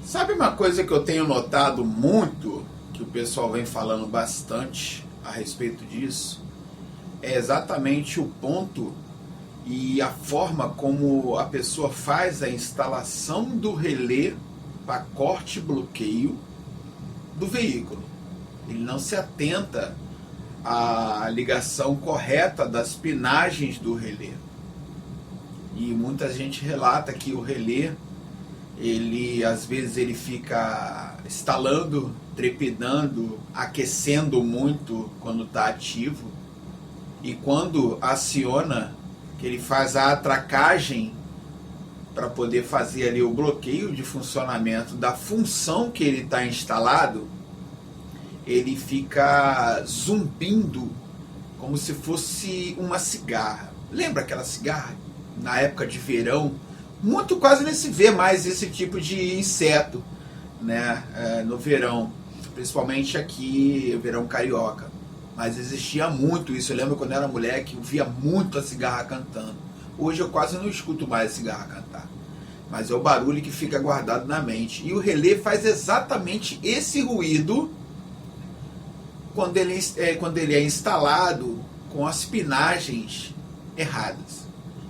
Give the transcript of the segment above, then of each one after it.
Sabe uma coisa que eu tenho notado muito, que o pessoal vem falando bastante a respeito disso? É exatamente o ponto e a forma como a pessoa faz a instalação do relé, pacote bloqueio do veículo. Ele não se atenta à ligação correta das pinagens do relé. E muita gente relata que o relé, às vezes ele fica estalando, trepidando, aquecendo muito quando está ativo. E quando aciona, que ele faz a atracagem para poder fazer ali o bloqueio de funcionamento da função que ele está instalado, ele fica zumbindo como se fosse uma cigarra. Lembra aquela cigarra? Na época de verão, muito quase nem se vê mais esse tipo de inseto, né, no verão, principalmente aqui, verão carioca. Mas existia muito isso. Eu lembro quando eu era moleque, eu via muito a cigarra cantando. Hoje eu quase não escuto mais a cigarra cantar. Mas é o barulho que fica guardado na mente. E o relé faz exatamente esse ruído quando ele é instalado com as pinagens erradas.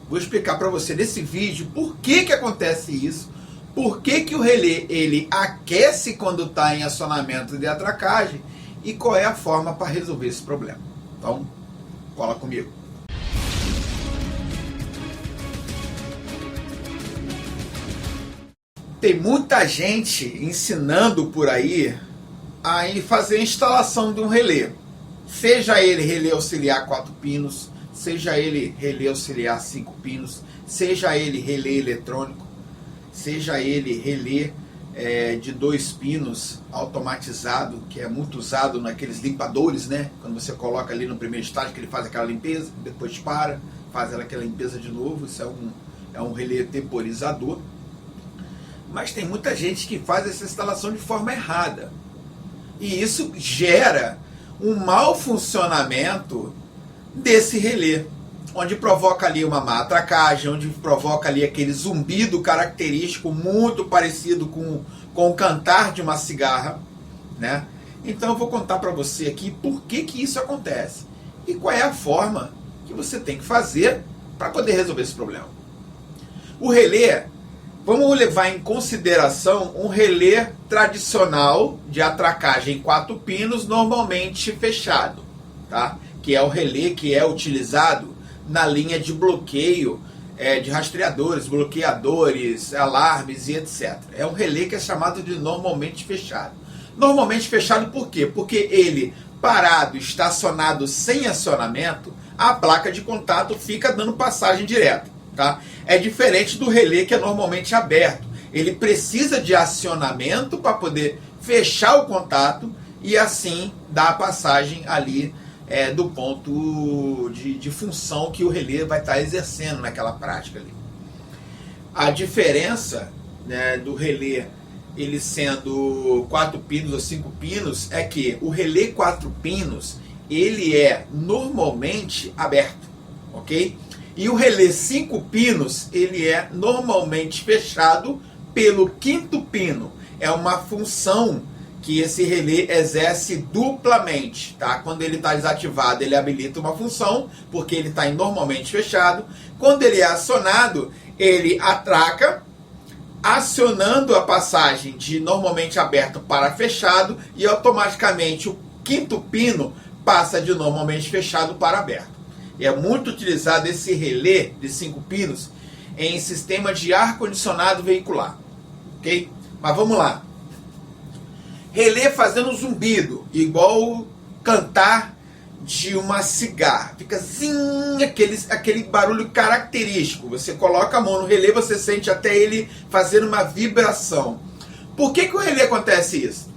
Vou explicar para você nesse vídeo por que acontece isso, por que o relé ele aquece quando está em acionamento de atracagem e qual é a forma para resolver esse problema. Então, cola comigo. Tem muita gente ensinando por aí a fazer a instalação de um relé. Seja ele relé auxiliar 4 pinos, seja ele relé auxiliar 5 pinos, seja ele relé eletrônico, seja ele relé de 2 pinos automatizado, que é muito usado naqueles limpadores, né? Quando você coloca ali no primeiro estágio, que ele faz aquela limpeza, depois para, faz aquela limpeza de novo. Isso é um relé temporizador. Mas tem muita gente que faz essa instalação de forma errada. E isso gera um mau funcionamento desse relé, onde provoca ali uma má atracagem, onde provoca ali aquele zumbido característico muito parecido com o cantar de uma cigarra, né? Então eu vou contar para você aqui por que isso acontece e qual é a forma que você tem que fazer para poder resolver esse problema. O relé, vamos levar em consideração um relé tradicional de atracagem 4 pinos, normalmente fechado, tá? Que é o relé que é utilizado na linha de bloqueio de rastreadores, bloqueadores, alarmes e etc. É um relé que é chamado de normalmente fechado. Normalmente fechado por quê? Porque ele, parado, estacionado sem acionamento, a placa de contato fica dando passagem direta. Tá? É diferente do relé que é normalmente aberto. Ele precisa de acionamento para poder fechar o contato e assim dar a passagem ali do ponto de função que o relé vai estar exercendo naquela prática ali. A diferença, né, do relé ele sendo 4 pinos ou 5 pinos é que o relé 4 pinos ele é normalmente aberto, ok? E o relé 5 pinos ele é normalmente fechado pelo 5º pino. É uma função que esse relé exerce duplamente, tá? Quando ele está desativado, ele habilita uma função, porque ele está normalmente fechado. Quando ele é acionado, ele atraca, acionando a passagem de normalmente aberto para fechado, e automaticamente o 5º pino passa de normalmente fechado para aberto. E é muito utilizado esse relé de 5 pinos em sistema de ar-condicionado veicular, ok? Mas vamos lá. Relé fazendo zumbido, igual cantar de uma cigarra. Fica zim, aquele barulho característico. Você coloca a mão no relé, você sente até ele fazendo uma vibração. Por que o relé acontece isso?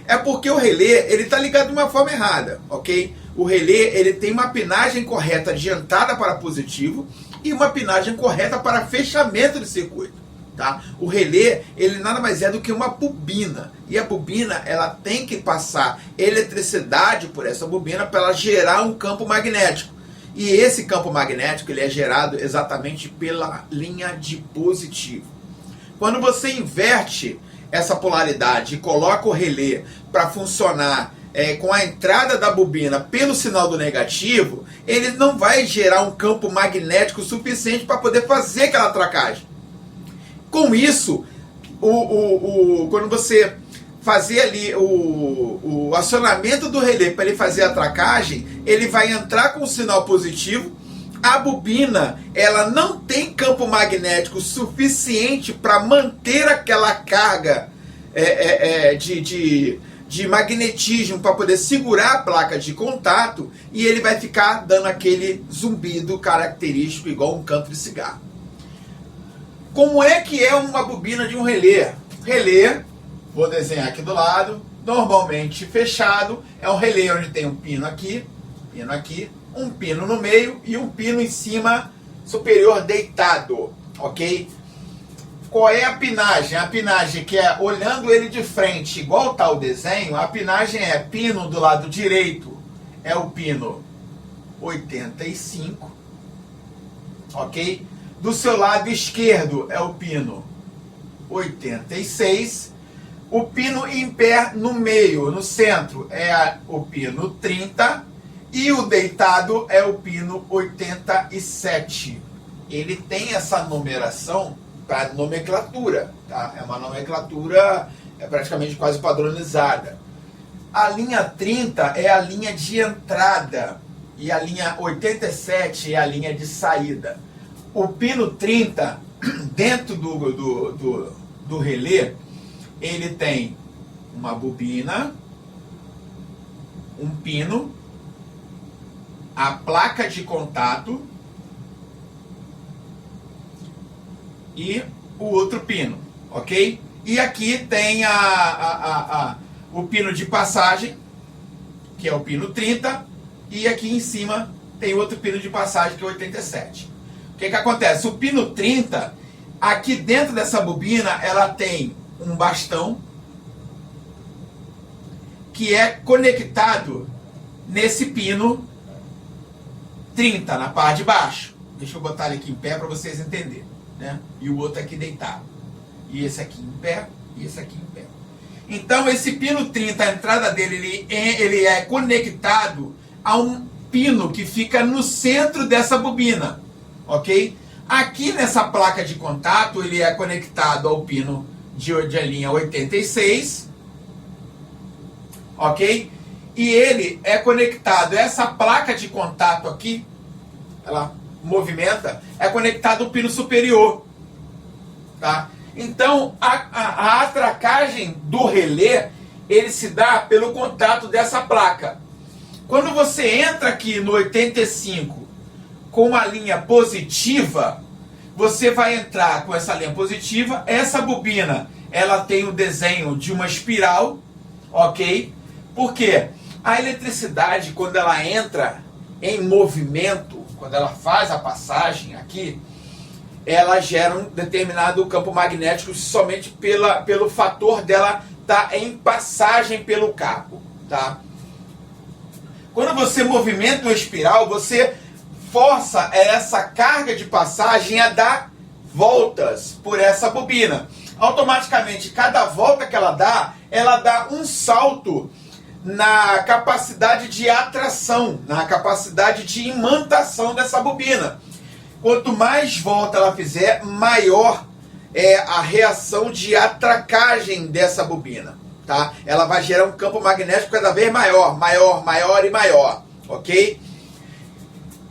É porque o relé ele está ligado de uma forma errada, ok? O relé ele tem uma pinagem correta adiantada para positivo e uma pinagem correta para fechamento de circuito. Tá? O relé ele nada mais é do que uma bobina, e a bobina ela tem que passar eletricidade por essa bobina para ela gerar um campo magnético, e esse campo magnético ele é gerado exatamente pela linha de positivo. Quando você inverte essa polaridade e coloca o relé para funcionar com a entrada da bobina pelo sinal do negativo, ele não vai gerar um campo magnético suficiente para poder fazer aquela tracagem. Com isso, quando você fazer ali o acionamento do relé para ele fazer a tracagem, ele vai entrar com o sinal positivo. A bobina, ela não tem campo magnético suficiente para manter aquela carga de magnetismo para poder segurar a placa de contato, e ele vai ficar dando aquele zumbido característico igual um canto de cigarro. Como é que é uma bobina de um relé? Relé, vou desenhar aqui do lado, normalmente fechado, é um relé onde tem um pino aqui, um pino no meio e um pino em cima superior deitado, ok? Qual é a pinagem? A pinagem que é olhando ele de frente, igual está o desenho, a pinagem é pino do lado direito, é o pino 85, ok? Do seu lado esquerdo é o pino 86, o pino em pé no meio, no centro, é o pino 30, e o deitado é o pino 87. Ele tem essa numeração para nomenclatura, tá? É uma nomenclatura praticamente quase padronizada. A linha 30 é a linha de entrada e a linha 87 é a linha de saída. O pino 30, dentro do relé, ele tem uma bobina, um pino, a placa de contato e o outro pino, ok? E aqui tem o pino de passagem, que é o pino 30, e aqui em cima tem outro pino de passagem, que é o 87. O que acontece? O pino 30, aqui dentro dessa bobina, ela tem um bastão que é conectado nesse pino 30, na parte de baixo. Deixa eu botar ele aqui em pé para vocês entenderem, né? E o outro aqui deitado. E esse aqui em pé, e esse aqui em pé. Então, esse pino 30, a entrada dele, ele é conectado a um pino que fica no centro dessa bobina, ok? Aqui nessa placa de contato, ele é conectado ao pino de linha 86, ok? E ele é conectado, essa placa de contato aqui, ela movimenta, é conectado ao pino superior, tá? Então, a atracagem do relé, ele se dá pelo contato dessa placa. Quando você entra aqui no 85 com uma linha positiva, você vai entrar com essa linha positiva. Essa bobina, ela tem o desenho de uma espiral, ok? Porque a eletricidade, quando ela entra em movimento, quando ela faz a passagem aqui, ela gera um determinado campo magnético somente pelo fator dela estar em passagem pelo cabo, tá? Quando você movimenta uma espiral, você força essa carga de passagem a dar voltas por essa bobina. Automaticamente, cada volta que ela dá um salto na capacidade de atração, na capacidade de imantação dessa bobina. Quanto mais volta ela fizer, maior é a reação de atracagem dessa bobina, tá? Ela vai gerar um campo magnético cada vez maior, maior e maior, ok?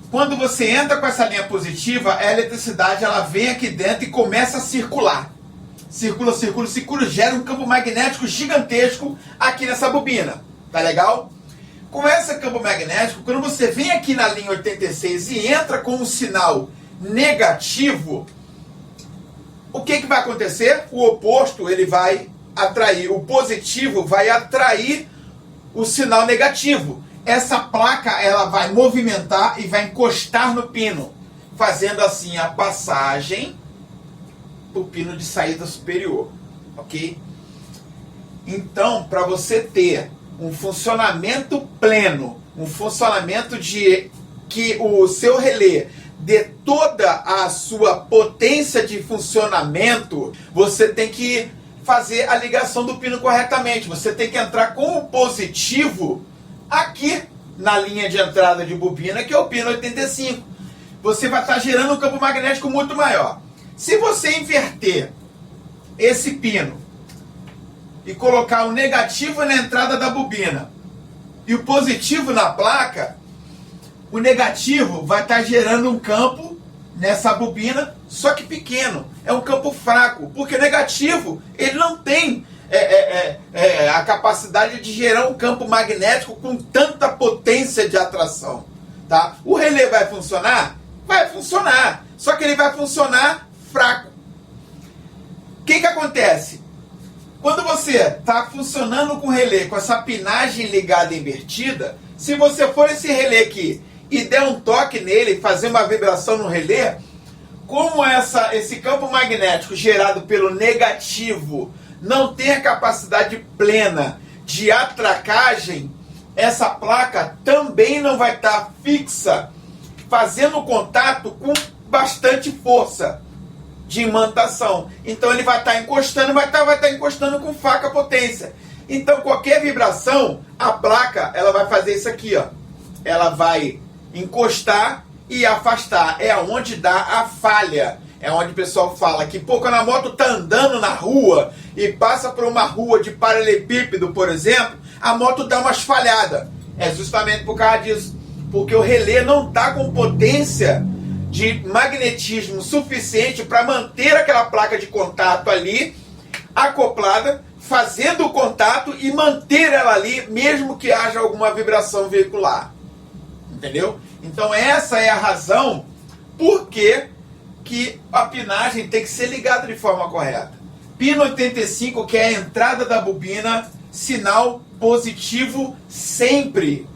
Quando você entra com essa linha positiva, a eletricidade ela vem aqui dentro e começa a circular. Circula, gera um campo magnético gigantesco aqui nessa bobina, tá legal? Com esse campo magnético, quando você vem aqui na linha 86 e entra com um sinal negativo, o que vai acontecer? O oposto, ele vai atrair, o positivo vai atrair o sinal negativo. Essa placa, ela vai movimentar e vai encostar no pino, fazendo assim a passagem para o pino de saída superior, ok? Então, para você ter um funcionamento pleno, um funcionamento de que o seu relé dê toda a sua potência de funcionamento, você tem que fazer a ligação do pino corretamente. Você tem que entrar com o positivo aqui na linha de entrada de bobina, que é o pino 85. Você vai estar gerando um campo magnético muito maior. Se você inverter esse pino e colocar o negativo na entrada da bobina e o positivo na placa, o negativo vai estar gerando um campo nessa bobina, só que pequeno. É um campo fraco, porque o negativo ele não tem a capacidade de gerar um campo magnético com tanta potência de atração. Tá? O relé vai funcionar? Vai funcionar, só que ele vai funcionar fraco. O que acontece? Quando você está funcionando com o relé, com essa pinagem ligada invertida, se você for esse relé aqui e der um toque nele, fazer uma vibração no relé, como esse campo magnético gerado pelo negativo não tem a capacidade plena de atracagem, essa placa também não vai estar fixa, fazendo contato com bastante força de imantação. Então ele vai estar encostando, vai estar encostando com fraca potência. Então qualquer vibração, a placa ela vai fazer isso aqui, ó. Ela vai encostar e afastar. É onde dá a falha. É onde o pessoal fala que, pô, quando a moto tá andando na rua e passa por uma rua de paralelepípedo, por exemplo, a moto dá umas falhadas. É justamente por causa disso. Porque o relé não tá com potência de magnetismo suficiente para manter aquela placa de contato ali acoplada, fazendo o contato e manter ela ali, mesmo que haja alguma vibração veicular. Entendeu? Então essa é a razão por que a pinagem tem que ser ligada de forma correta. Pino 85, que é a entrada da bobina, sinal positivo sempre.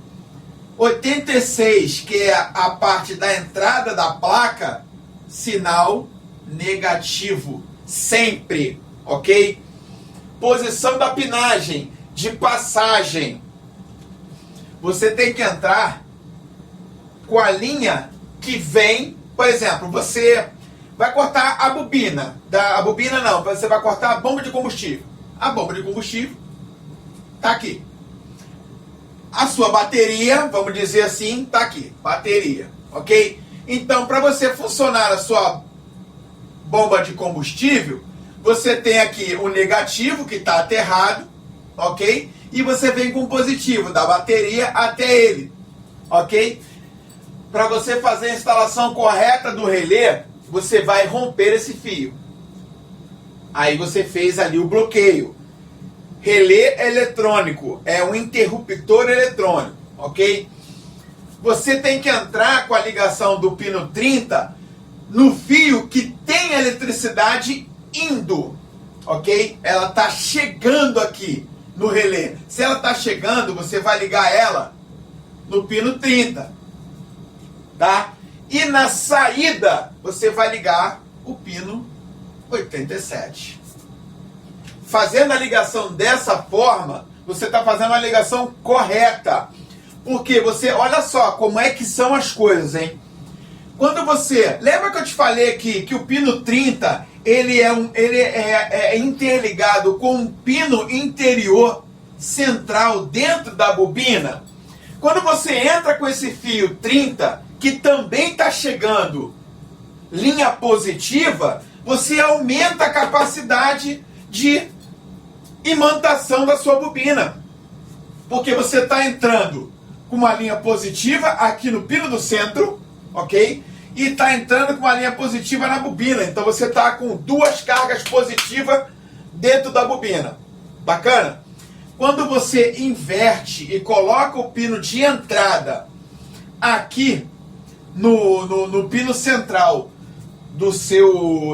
86, que é a parte da entrada da placa, sinal negativo sempre, ok? Posição da pinagem de passagem. Você tem que entrar com a linha que vem, por exemplo, você vai cortar a bobina, você vai cortar a bomba de combustível. A bomba de combustível está aqui. A sua bateria, vamos dizer assim, está aqui, bateria, ok? Então, para você funcionar a sua bomba de combustível, você tem aqui o negativo que está aterrado, ok? E você vem com o positivo da bateria até ele, ok? Para você fazer a instalação correta do relé, você vai romper esse fio. Aí você fez ali o bloqueio. Relé eletrônico, é um interruptor eletrônico, ok? Você tem que entrar com a ligação do pino 30 no fio que tem eletricidade indo, ok? Ela está chegando aqui no relé. Se ela está chegando, você vai ligar ela no pino 30, tá? E na saída, você vai ligar o pino 87. Fazendo a ligação dessa forma, você está fazendo a ligação correta. Porque você, olha só como é que são as coisas, hein? Quando você, lembra que eu te falei aqui que o pino 30, ele é interligado com um pino interior central dentro da bobina? Quando você entra com esse fio 30, que também está chegando linha positiva, você aumenta a capacidade de imantação da sua bobina. Porque você está entrando com uma linha positiva aqui no pino do centro, ok? E está entrando com uma linha positiva na bobina. Então você está com duas cargas positivas dentro da bobina. Bacana? Quando você inverte e coloca o pino de entrada aqui no pino central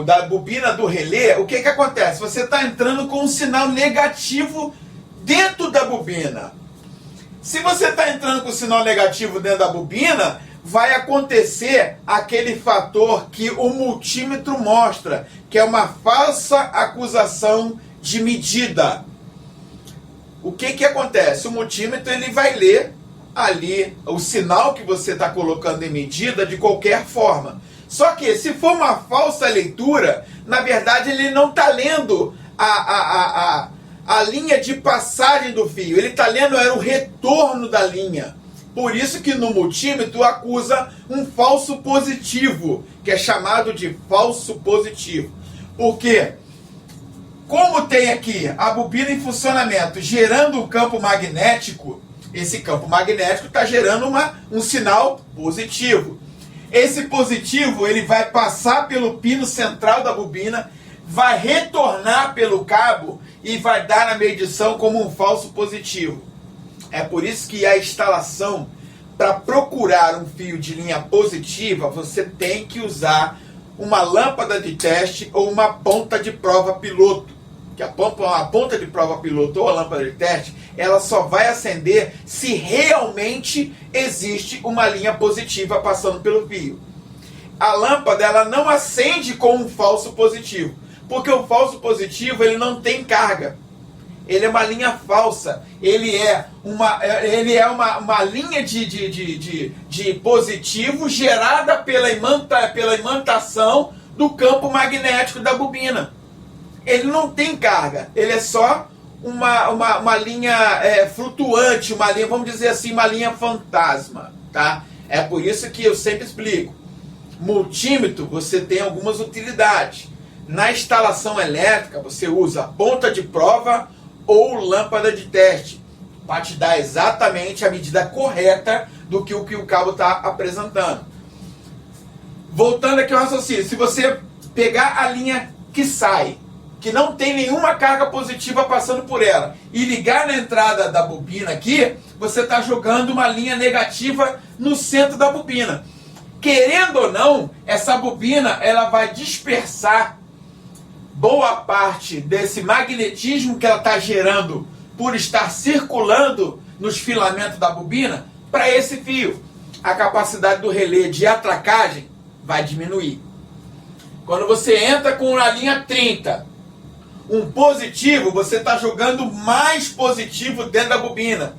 da bobina do relé, o que acontece? Você está entrando com um sinal negativo dentro da bobina. Se você está entrando com um sinal negativo dentro da bobina, vai acontecer aquele fator que o multímetro mostra, que é uma falsa acusação de medida. O que acontece? O multímetro ele vai ler ali o sinal que você está colocando em medida de qualquer forma. Só que se for uma falsa leitura, na verdade ele não está lendo a linha de passagem do fio. Ele está lendo era o retorno da linha. Por isso que no multímetro acusa um falso positivo, que é chamado de falso positivo. Por quê? Como tem aqui a bobina em funcionamento gerando um campo magnético, esse campo magnético está gerando um sinal positivo. Esse positivo ele vai passar pelo pino central da bobina, vai retornar pelo cabo e vai dar na medição como um falso positivo. É por isso que a instalação, para procurar um fio de linha positiva, você tem que usar uma lâmpada de teste ou uma ponta de prova piloto. Que a ponta de prova piloto ou a lâmpada de teste, ela só vai acender se realmente existe uma linha positiva passando pelo fio. A lâmpada ela não acende com um falso positivo, porque o falso positivo ele não tem carga. Ele é uma linha falsa. Ele é uma linha de positivo gerada pela imantação do campo magnético da bobina. Ele não tem carga. Ele é só uma linha flutuante, uma linha, vamos dizer assim, uma linha fantasma. Tá? É por isso que eu sempre explico. Multímetro, você tem algumas utilidades. Na instalação elétrica, você usa ponta de prova ou lâmpada de teste, para te dar exatamente a medida correta do que o cabo está apresentando. Voltando aqui ao raciocínio, se você pegar a linha que sai, que não tem nenhuma carga positiva passando por ela, e ligar na entrada da bobina aqui, você está jogando uma linha negativa no centro da bobina. Querendo ou não, essa bobina ela vai dispersar boa parte desse magnetismo que ela está gerando por estar circulando nos filamentos da bobina para esse fio. A capacidade do relé de atracagem vai diminuir. Quando você entra com a linha 30, um positivo, você está jogando mais positivo dentro da bobina.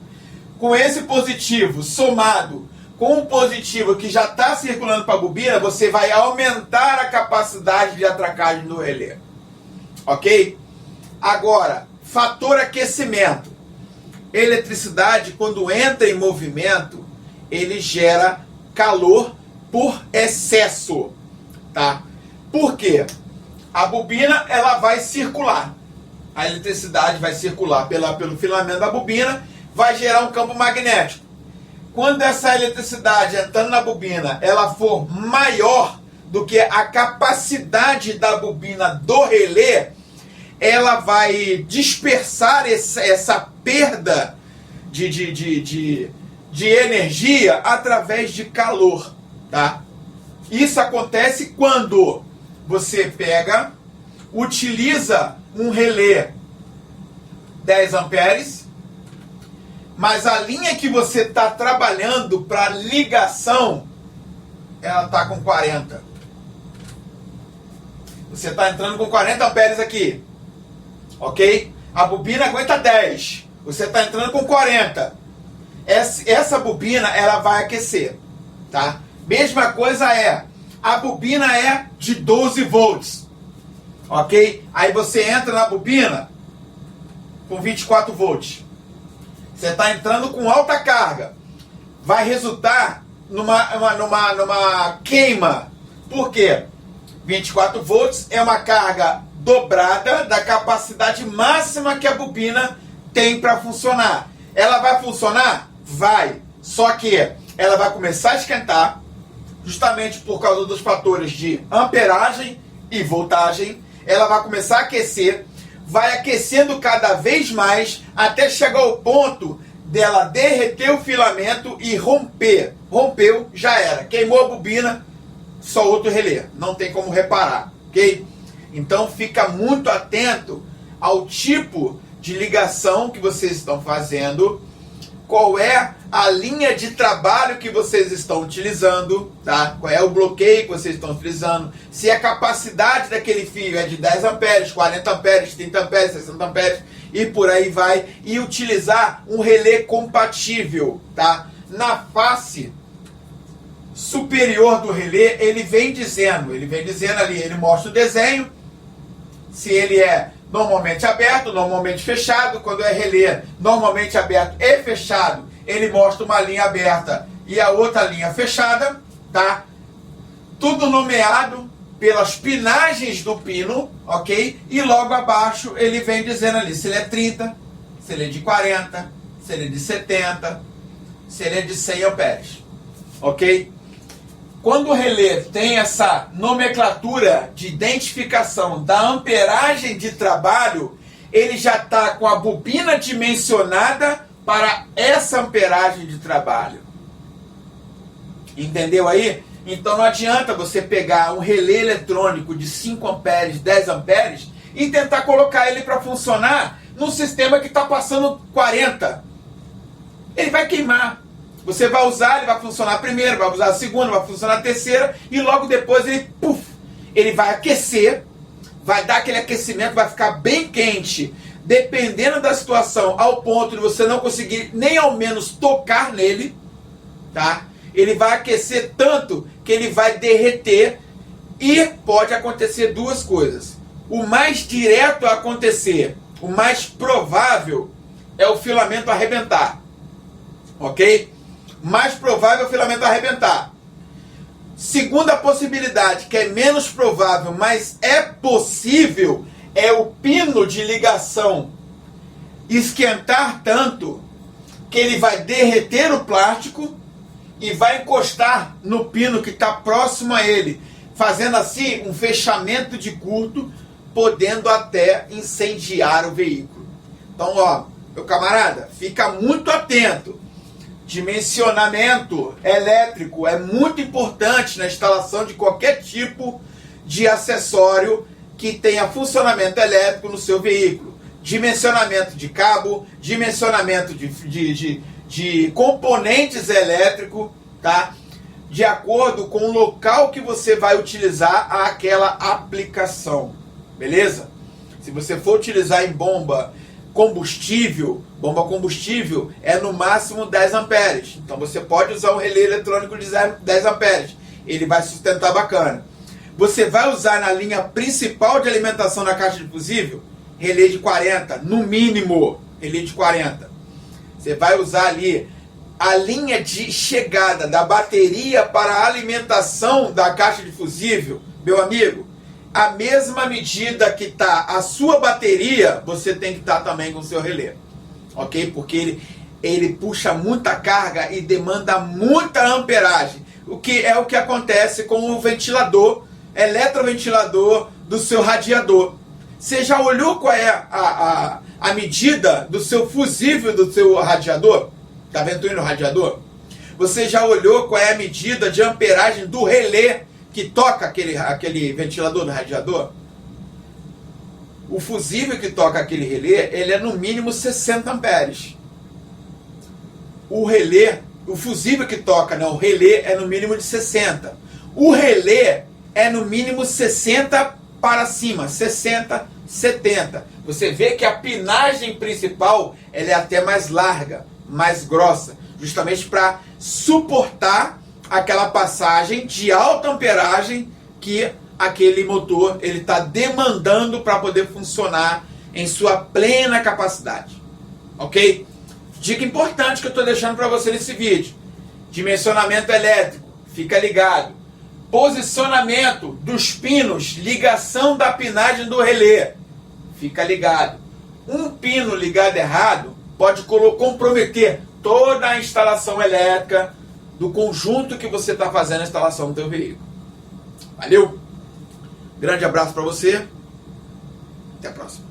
Com esse positivo somado com um positivo que já está circulando para a bobina, você vai aumentar a capacidade de atracagem do relé. Ok? Agora, fator aquecimento. Eletricidade, quando entra em movimento, ele gera calor por excesso. Tá? Por quê? A bobina ela vai circular. A eletricidade vai circular pelo filamento da bobina, vai gerar um campo magnético. Quando essa eletricidade entrando na bobina, ela for maior do que a capacidade da bobina do relé, ela vai dispersar essa perda de energia através de calor. Tá? Isso acontece quando você pega, utiliza um relé 10 amperes, mas a linha que você está trabalhando para ligação, ela está com 40. Você está entrando com 40 amperes aqui. Ok? A bobina aguenta 10. Você está entrando com 40. Essa bobina, ela vai aquecer. Tá? Mesma coisa a bobina é de 12 volts. Ok? Aí você entra na bobina com 24 volts. Você está entrando com alta carga. Vai resultar numa queima. Por quê? 24 volts é uma carga dobrada da capacidade máxima que a bobina tem para funcionar. Ela vai funcionar? Vai. Só que ela vai começar a esquentar, justamente por causa dos fatores de amperagem e voltagem. Ela vai começar a aquecer, vai aquecendo cada vez mais, até chegar ao ponto dela derreter o filamento e romper. Rompeu, já era. Queimou a bobina, só outro relé. Não tem como reparar, ok? Então fica muito atento ao tipo de ligação que vocês estão fazendo, qual é a linha de trabalho que vocês estão utilizando, tá? Qual é o bloqueio que vocês estão utilizando, se a capacidade daquele fio é de 10 amperes, 40 amperes, 30 amperes, 60 amperes e por aí vai, e utilizar um relé compatível, tá? Na face superior do relé, ele vem dizendo ali, ele mostra o desenho, se ele é normalmente aberto, normalmente fechado. Quando é relé, normalmente aberto e fechado, ele mostra uma linha aberta e a outra linha fechada, tá? Tudo nomeado pelas pinagens do pino, ok? E logo abaixo ele vem dizendo ali se ele é 30, se ele é de 40, se ele é de 70, se ele é de 100 amperes, ok? Quando o relé tem essa nomenclatura de identificação da amperagem de trabalho, ele já está com a bobina dimensionada para essa amperagem de trabalho. Entendeu aí? Então não adianta você pegar um relé eletrônico de 5 amperes, 10 amperes e tentar colocar ele para funcionar num sistema que está passando 40. Ele vai queimar. Você vai usar, ele vai funcionar a primeira, vai usar a segunda, vai funcionar a terceira e logo depois ele vai aquecer, vai dar aquele aquecimento, vai ficar bem quente, dependendo da situação, ao ponto de você não conseguir nem ao menos tocar nele, tá? Ele vai aquecer tanto que ele vai derreter e pode acontecer duas coisas. O mais direto a acontecer, o mais provável é o filamento arrebentar, ok? Mais provável é o filamento arrebentar. Segunda possibilidade, que é menos provável, mas é possível, é o pino de ligação esquentar tanto que ele vai derreter o plástico e vai encostar no pino que está próximo a ele, fazendo assim um fechamento de curto, podendo até incendiar o veículo. Então, ó, meu camarada, fica muito atento. Dimensionamento elétrico é muito importante na instalação de qualquer tipo de acessório que tenha funcionamento elétrico no seu veículo. Dimensionamento de cabo, dimensionamento de componentes elétricos, tá? De acordo com o local que você vai utilizar aquela aplicação, beleza? Se você for utilizar em bomba combustível é no máximo 10 amperes. Então você pode usar um relé eletrônico de 10 amperes. Ele vai sustentar bacana. Você vai usar na linha principal de alimentação da caixa de fusível relé de 40, no mínimo, relé de 40. Você vai usar ali a linha de chegada da bateria para a alimentação da caixa de fusível, meu amigo, a mesma medida que está a sua bateria, você tem que estar também com o seu relé, ok? Porque ele puxa muita carga e demanda muita amperagem, o que é o que acontece com o ventilador, eletroventilador do seu radiador. Você já olhou qual é a medida do seu fusível do seu radiador? Está vendo aí no radiador? Você já olhou qual é a medida de amperagem do relé que toca aquele ventilador do radiador? O fusível que toca aquele relé, ele é no mínimo 60 amperes. O fusível que toca, o relé é no mínimo de 60. O relé é no mínimo 60 para cima, 60, 70. Você vê que a pinagem principal ela é até mais larga, mais grossa, justamente para suportar aquela passagem de alta amperagem que aquele motor ele está demandando para poder funcionar em sua plena capacidade, ok? Dica importante que eu estou deixando para você nesse vídeo: dimensionamento elétrico, fica ligado. Posicionamento dos pinos, ligação da pinagem do relé, fica ligado. Um pino ligado errado pode comprometer toda a instalação elétrica do conjunto que você está fazendo a instalação do teu veículo. Valeu? Grande abraço para você. Até a próxima.